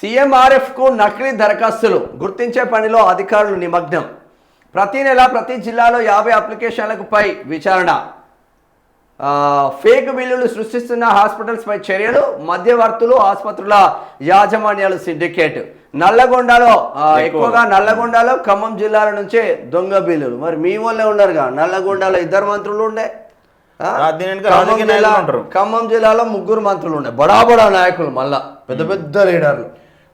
CMRF కు నకిలీ దరఖాస్తులు గుర్తించే పనిలో అధికారులు నిమగ్నం. ప్రతి నెల ప్రతి జిల్లాలో 50 అప్లికేషన్లకు పై విచారణ. ఫేక్ బిల్లులు సృష్టిస్తున్న హాస్పిటల్స్ పై చర్యలు. మధ్యవర్తులు, ఆసుపత్రుల యాజమాన్యాలు సిండికేట్. నల్లగొండలో ఎక్కువగా నల్లగొండలో ఖమ్మం జిల్లాల నుంచే దొంగ బిల్లులు. మరి మీ వాళ్ళే ఉన్నారుగా, నల్లగొండలో 2 మంత్రులు ఉండే, ఖమ్మం జిల్లాలో 3 మంత్రులు ఉండే, బడా నాయకులు, మళ్ళా పెద్ద పెద్ద లీడర్లు.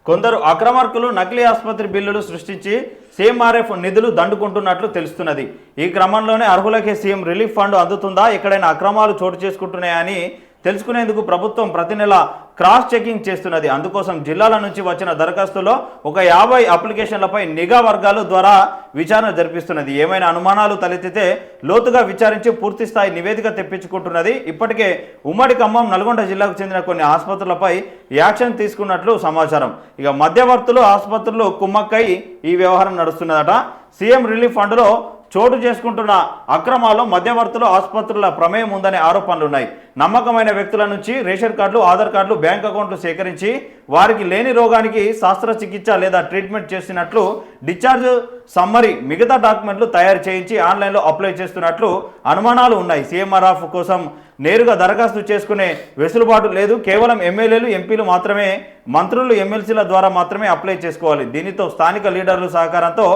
కొందరు అక్రమార్కులు నకిలీ ఆసుపత్రి బిల్లులు సృష్టించి సీఎంఆర్ఎఫ్ నిధులు దండుకుంటున్నట్లు తెలుస్తున్నది. ఈ క్రమంలోనే అర్హులకే సీఎం రిలీఫ్ ఫండ్ అందుతుందా, ఎక్కడైనా అక్రమాలు చోటు చేసుకుంటున్నాయని తెలుసుకునేందుకు ప్రభుత్వం ప్రతి నెల క్రాస్ చెకింగ్ చేస్తున్నది. అందుకోసం జిల్లాల నుంచి వచ్చిన దరఖాస్తులో ఒక 50 అప్లికేషన్లపై నిఘా వర్గాల ద్వారా విచారణ జరిపిస్తున్నది. ఏమైనా అనుమానాలు తలెత్తితే లోతుగా విచారించి పూర్తి స్థాయి నివేదిక తెప్పించుకుంటున్నది. ఇప్పటికే ఉమ్మడి ఖమ్మం, నల్గొండ జిల్లాకు చెందిన కొన్ని ఆసుపత్రులపై యాక్షన్ తీసుకున్నట్లు సమాచారం. ఇక మధ్యవర్తులు, ఆసుపత్రులు కుమ్మక్కై ఈ వ్యవహారం నడుస్తున్నదట. సీఎం రిలీఫ్ ఫండ్లో చోటు చేసుకుంటున్న అక్రమాల్లో మధ్యవర్తులు, ఆసుపత్రుల ప్రమేయం ఉందనే ఆరోపణలున్నాయి. నమ్మకమైన వ్యక్తుల నుంచి రేషన్ కార్డులు, ఆధార్ కార్డులు, బ్యాంక్ అకౌంట్లు సేకరించి వారికి లేని రోగానికి శస్త్రచికిత్స లేదా ట్రీట్మెంట్ చేసినట్లు డిశ్చార్జ్ సమ్మరీ, మిగతా డాక్యుమెంట్లు తయారు చేయించి ఆన్లైన్లో అప్లై చేస్తున్నట్లు అనుమానాలు ఉన్నాయి. సీఎంఆర్ఎఫ్ కోసం నేరుగా దరఖాస్తు చేసుకునే వెసులుబాటు లేదు. కేవలం ఎమ్మెల్యేలు, ఎంపీలు మాత్రమే, మంత్రులు, ఎమ్మెల్సీల ద్వారా మాత్రమే అప్లై చేసుకోవాలి. దీనితో స్థానిక లీడర్ల సహకారంతో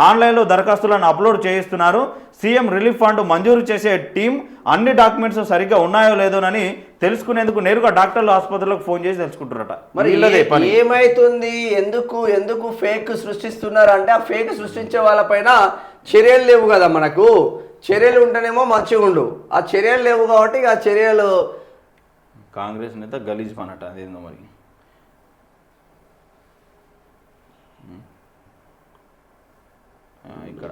ఆన్లైన్లో దరఖాస్తులను అప్లోడ్ చేయిస్తున్నారు. సీఎం రిలీఫ్ ఫండ్ మంజూరు చేసే టీం అన్ని డాక్యుమెంట్స్ సరిగ్గా ఉన్నాయో లేదోనని తెలుసుకునేందుకు నేరుగా డాక్టర్లు, ఆసుపత్రులకు ఫోన్ చేసి తెలుసుకుంటారట. మరి ఏమైతుంది, ఎందుకు ఫేక్ సృష్టిస్తున్నారు అంటే, ఆ ఫేక్ సృష్టించే వాళ్ళపైన చర్యలు లేవు కదా. మనకు చర్యలు ఉంటేనేమో మంచిగా ఉండు, ఆ చర్యలు లేవు కాబట్టి ఆ చర్యలు. కాంగ్రెస్ నేత గలీజ్ పనట, అదేందో మరి. ఇక్కడ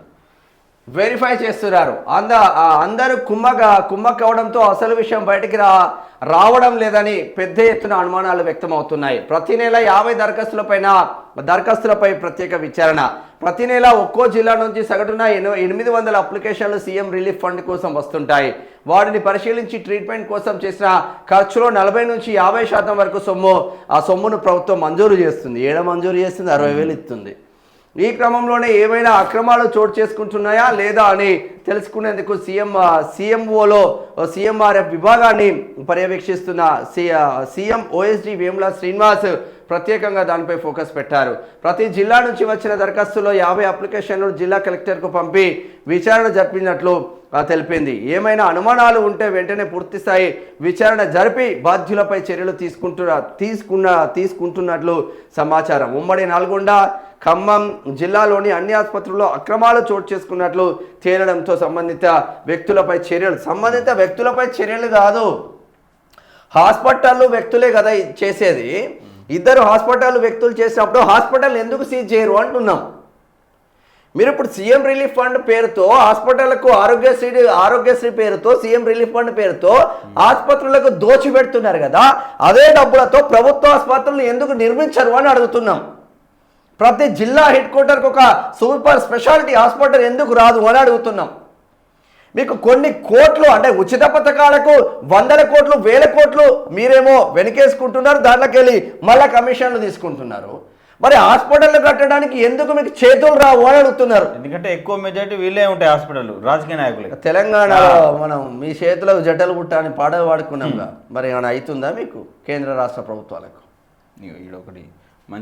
వెరిఫై చేస్తున్నారు. అందరూ కుమ్మక్కవడంతో అసలు విషయం బయటికి రావడం లేదని పెద్ద ఎత్తున అనుమానాలు వ్యక్తమవుతున్నాయి. ప్రతి నెల 50 దరఖాస్తులపై ప్రత్యేక విచారణ. ప్రతి నెల ఒక్కో జిల్లా నుంచి సగటున 800 అప్లికేషన్లు సీఎం రిలీఫ్ ఫండ్ కోసం వస్తుంటాయి. వాటిని పరిశీలించి ట్రీట్మెంట్ కోసం చేసిన ఖర్చులో 40 నుంచి 50% వరకు సొమ్మును ప్రభుత్వం మంజూరు చేస్తుంది. మంజూరు చేస్తుంది, 60,000 ఇస్తుంది. ఈ క్రమంలోనే ఏమైనా అక్రమాలు చోటు చేసుకుంటున్నాయా లేదా అని తెలుసుకునేందుకు సీఎంఓలో సీఎంఆర్ఎఫ్ విభాగాన్ని పర్యవేక్షిస్తున్న సీఎం ఓఎస్డీ వేముల శ్రీనివాస్ ప్రత్యేకంగా దానిపై ఫోకస్ పెట్టారు. ప్రతి జిల్లా నుంచి వచ్చిన దరఖాస్తులో 50 అప్లికేషన్లు జిల్లా కలెక్టర్కు పంపి విచారణ జరిపినట్లు తెలిపింది. ఏమైనా అనుమానాలు ఉంటే వెంటనే పూర్తిస్థాయి విచారణ జరిపి బాధ్యులపై చర్యలు తీసుకుంటున్నట్లు సమాచారం. ఉమ్మడి నల్గొండ, ఖమ్మం జిల్లాలోని అన్ని ఆసుపత్రుల్లో అక్రమాలు చోటు చేసుకున్నట్లు తేలడంతో సంబంధిత వ్యక్తులపై చర్యలు కాదు, హాస్పిటల్ వ్యక్తులే కదా చేసేది. 2 హాస్పిటల్ వ్యక్తులు చేసినప్పుడు హాస్పిటల్ ఎందుకు సీజ్ చేయరు అంటున్నాం. మీరు ఇప్పుడు సీఎం రిలీఫ్ ఫండ్ పేరుతో హాస్పిటళ్లకు ఆరోగ్యశ్రీ పేరుతో సీఎం రిలీఫ్ ఫండ్ పేరుతో ఆసుపత్రులకు దోచిపెడుతున్నారు కదా. అదే డబ్బులతో ప్రభుత్వ ఆసుపత్రులను ఎందుకు నిర్మించరు అని అడుగుతున్నాం. ప్రతి జిల్లా హెడ్ క్వార్టర్కి ఒక సూపర్ స్పెషాలిటీ హాస్పిటల్ ఎందుకు రాదు అని అడుగుతున్నాం. మీకు కొన్ని కోట్లు అంటే ఉచిత పథకాలకు 100 కోట్లు, 1000 కోట్లు మీరేమో వెనకేసుకుంటున్నారు, దాంట్లోకి వెళ్ళి మళ్ళీ కమిషన్లు తీసుకుంటున్నారు. మరి హాస్పిటల్ కట్టడానికి ఎందుకు మీకు చేతులు రావు అని అడుగుతున్నారు. ఎందుకంటే ఎక్కువ మెజారిటీ వీళ్ళే ఉంటాయి హాస్పిటల్, రాజకీయ నాయకులు. తెలంగాణలో మనం మీ చేతులకు జట్టలు పుట్టాలని పాడుకున్నాంగా, మరి ఏమైనా అవుతుందా మీకు కేంద్ర రాష్ట్ర ప్రభుత్వాలకు? ఈడొకటి